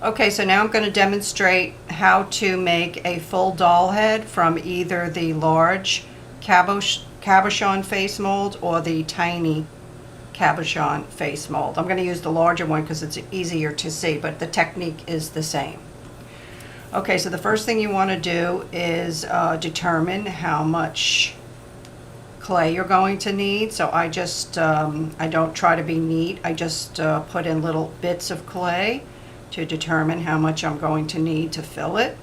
Okay, so now I'm going to demonstrate how to make a full doll head from either the large Cabochon face mold or the tiny Cabochon face mold. I'm going to use the larger one because it's easier to see, but the technique is the same. Okay, so the first thing you want to do is determine how much clay you're going to need. So I just, I don't try to be neat. I just put in little bits of clay to determine how much I'm going to need to fill it.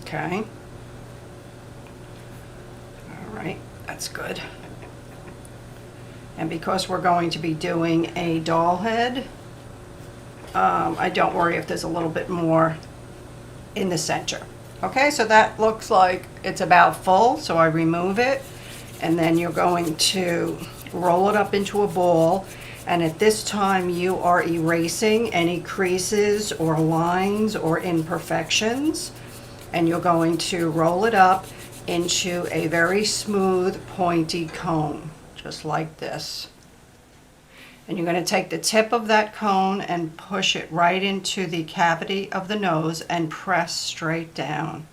Okay. All right, that's good. And because we're going to be doing a doll head, I don't worry if there's a little bit more in the center. Okay, so that looks like it's about full, so I remove it, and then you're going to roll it up into a ball, and at this time you are erasing any creases or lines or imperfections, and you're going to roll it up into a very smooth pointy cone, just like this. And you're going to take the tip of that cone and push it right into the cavity of the nose and press straight down.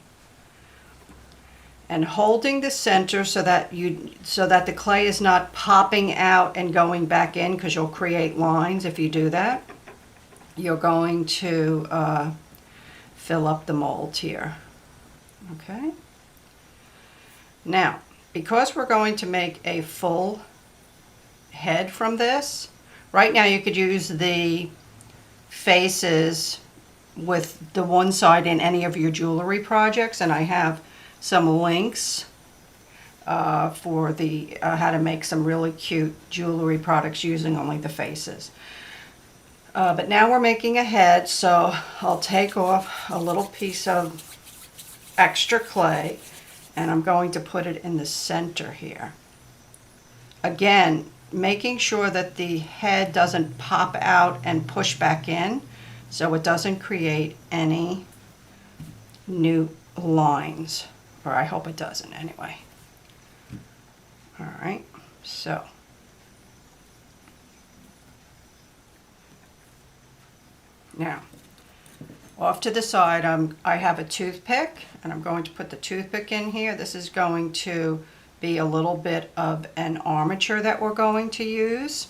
And holding the center so that the clay is not popping out and going back in, because you'll create lines if you do that. You're going to fill up the mold here. Okay. Now, because we're going to make a full head from this, right now you could use the faces with the one side in any of your jewelry projects, and I have some links for the how to make some really cute jewelry products using only the faces. But now we're making a head, so I'll take off a little piece of extra clay and I'm going to put it in the center here. Again, making sure that the head doesn't pop out and push back in, so it doesn't create any new lines, or I hope it doesn't anyway. All right, so now off to the side, I have a toothpick, and I'm going to put the toothpick in here. This is going to be a little bit of an armature that we're going to use.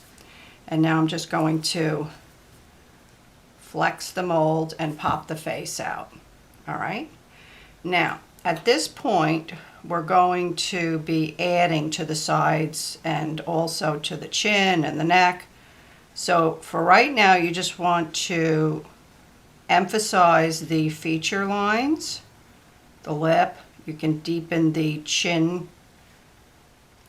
And now I'm just going to flex the mold and pop the face out. All right. Now, at this point, we're going to be adding to the sides and also to the chin and the neck. So for right now, you just want to emphasize the feature lines, the lip. You can deepen the chin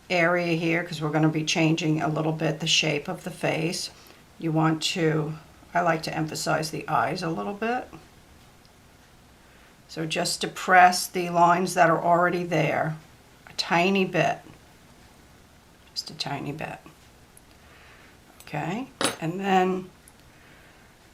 area here because we're going to be changing a little bit the shape of the face. You want to, I like to emphasize the eyes a little bit. So just to press the lines that are already there a tiny bit, just a tiny bit. Okay, and then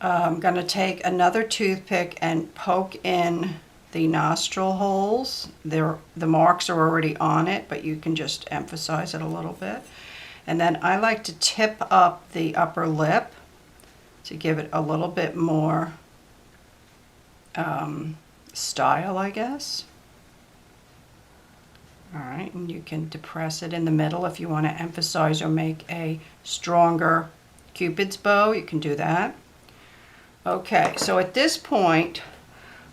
I'm going to take another toothpick and poke in the nostril holes. The marks are already on it, but you can just emphasize it a little bit. And then I like to tip up the upper lip to give it a little bit more style, I guess. All right, and you can depress it in the middle if you want to emphasize or make a stronger Cupid's bow. You can do that. Okay, so at this point,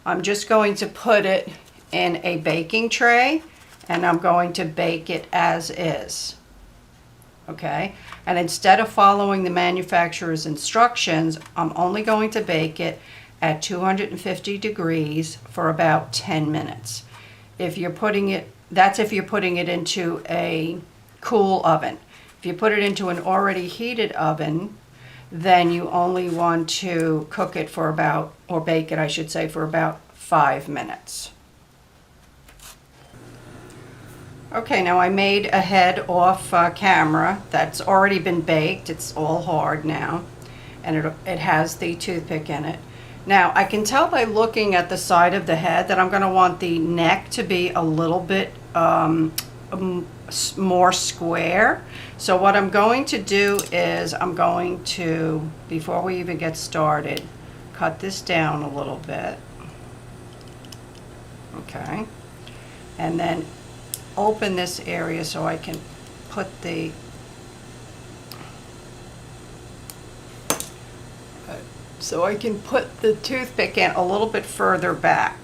I'm just going to put it in a baking tray and I'm going to bake it as is. Okay, and instead of following the manufacturer's instructions, I'm only going to bake it at 250 degrees for about 10 minutes. If you're putting it, that's if you're putting it into a cool oven. If you put it into an already heated oven, then you only want to cook it for about, or bake it, I should say, for about 5 minutes. Okay, now I made a head off camera that's already been baked. It's all hard now, and it has the toothpick in it. Now, I can tell by looking at the side of the head that I'm going to want the neck to be a little bit more square. So what I'm going to do is I'm going to, before we even get started, cut this down a little bit. Okay. And then open this area so I can put the toothpick in a little bit further back.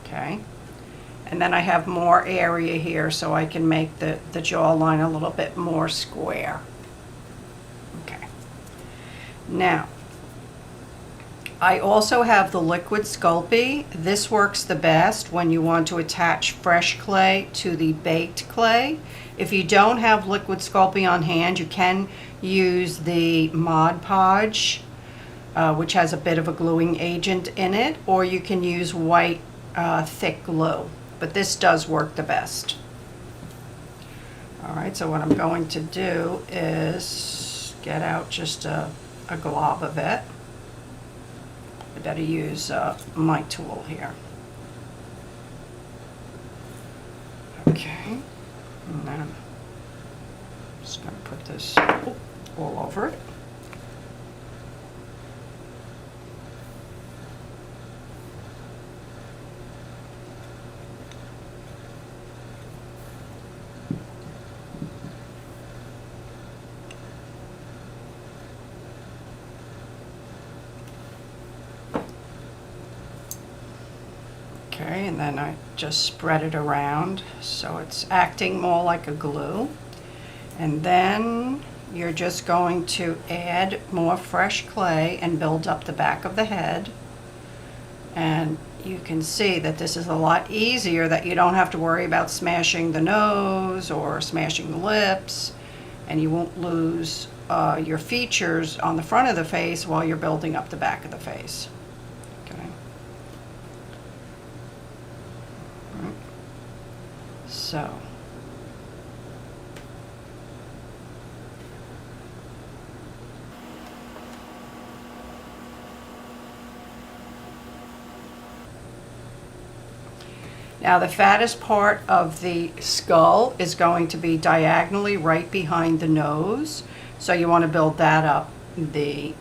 Okay. And then I have more area here so I can make the jawline a little bit more square. Okay. Now, I also have the liquid Sculpey. This works the best when you want to attach fresh clay to the baked clay. If you don't have liquid Sculpey on hand, you can use the Mod Podge, which has a bit of a gluing agent in it, or you can use white thick glue. But this does work the best. All right, so what I'm going to do is get out just a glob of it. I better use my tool here. Okay, and then I'm just going to put this all over it. Okay, and then I just spread it around so it's acting more like a glue. And then you're just going to add more fresh clay and build up the back of the head. And you can see that this is a lot easier, that you don't have to worry about smashing the nose or smashing the lips, and you won't lose your features on the front of the face while you're building up the back of the face. So, now the fattest part of the skull is going to be diagonally right behind the nose, so you want to build that up the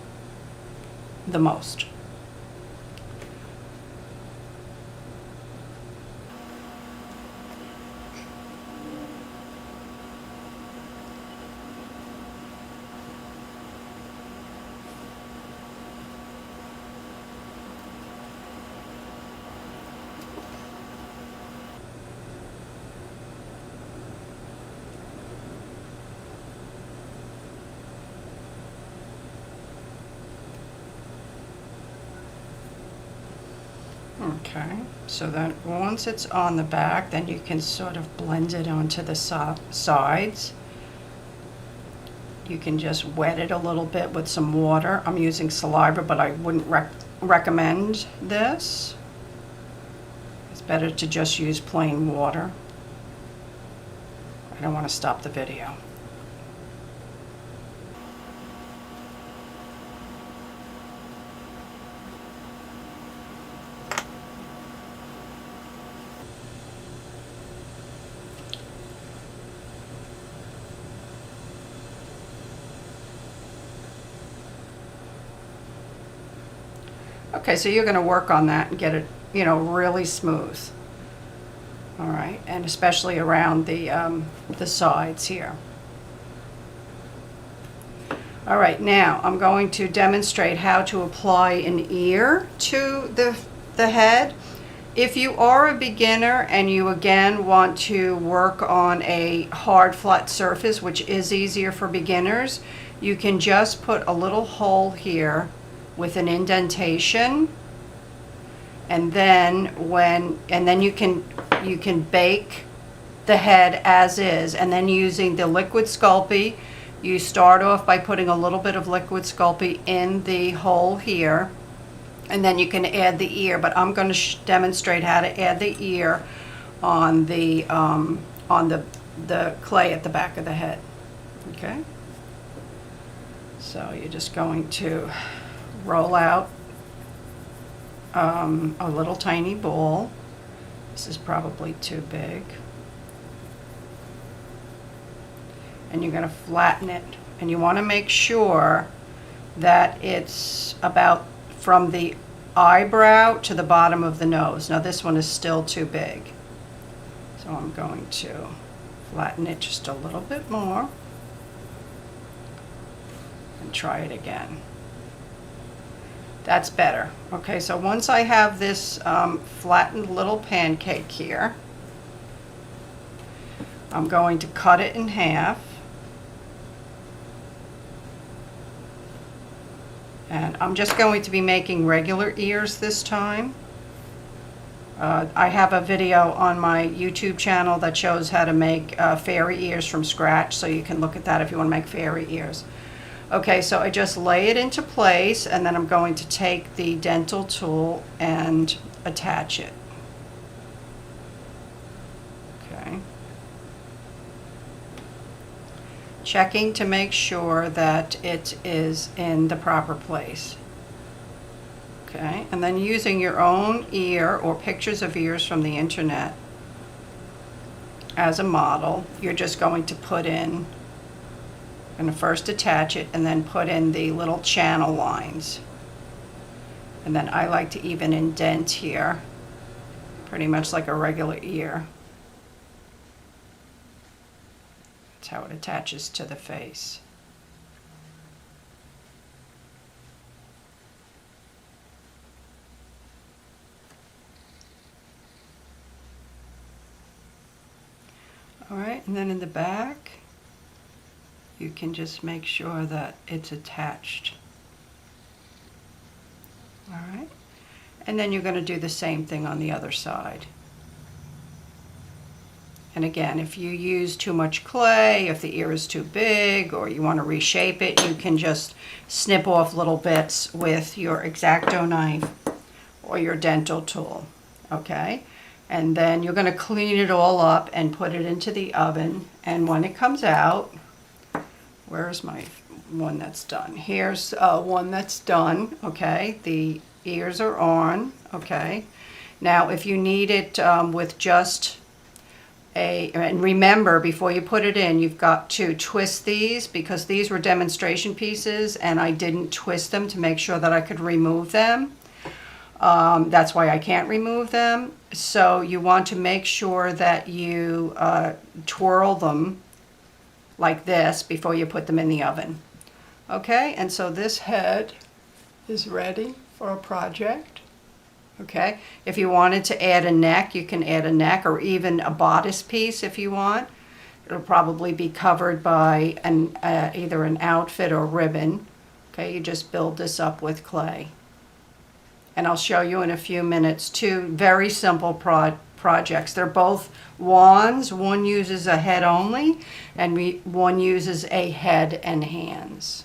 most. Okay, so then once it's on the back, then you can sort of blend it onto the sides. You can just wet it a little bit with some water. I'm using saliva, but I wouldn't recommend this. It's better to just use plain water. I don't want to stop the video. Okay, so you're going to work on that and get it, really smooth. All right, and especially around the sides here. All right, now I'm going to demonstrate how to apply an ear to the head. If you are a beginner and you again want to work on a hard flat surface, which is easier for beginners, you can just put a little hole here with an indentation, and then you can bake the head as is. And then using the liquid Sculpey, you start off by putting a little bit of liquid Sculpey in the hole here, and then you can add the ear. But I'm going to demonstrate how to add the ear on the clay at the back of the head. Okay, so you're just going to roll out a little tiny ball. This is probably too big. and you're going to flatten it. And you want to make sure that it's about from the eyebrow to the bottom of the nose. Now this one is still too big. So I'm going to flatten it just a little bit more and try it again. That's better. Okay, so once I have this flattened little pancake here, I'm going to cut it in half. And I'm just going to be making regular ears this time. I have a video on my YouTube channel that shows how to make fairy ears from scratch, so you can look at that if you want to make fairy ears. Okay, so I just lay it into place, and then I'm going to take the dental tool and attach it. Okay. Checking to make sure that it is in the proper place. Okay, and then using your own ear or pictures of ears from the internet as a model, you're just going to put in, I'm going to first attach it and then put in the little channel lines. And then I like to even indent here, pretty much like a regular ear. That's how it attaches to the face. All right, and then in the back, you can just make sure that it's attached. All right, and then you're going to do the same thing on the other side. And again, if you use too much clay, if the ear is too big, or you want to reshape it, you can just snip off little bits with your X-Acto knife or your dental tool, okay? And then you're going to clean it all up and put it into the oven. And when it comes out, where's my one that's done? Here's one that's done, okay? The ears are on, okay? Now, if you need it with just and remember, before you put it in, you've got to twist these, because these were demonstration pieces and I didn't twist them to make sure that I could remove them. That's why I can't remove them. So you want to make sure that you twirl them like this before you put them in the oven. Okay, and so this head is ready for a project. Okay, if you wanted to add a neck, you can add a neck or even a bodice piece if you want. It'll probably be covered by either an outfit or ribbon. Okay, you just build this up with clay. And I'll show you in a few minutes two very simple projects. They're both wands. One uses a head only, and one uses a head and hands.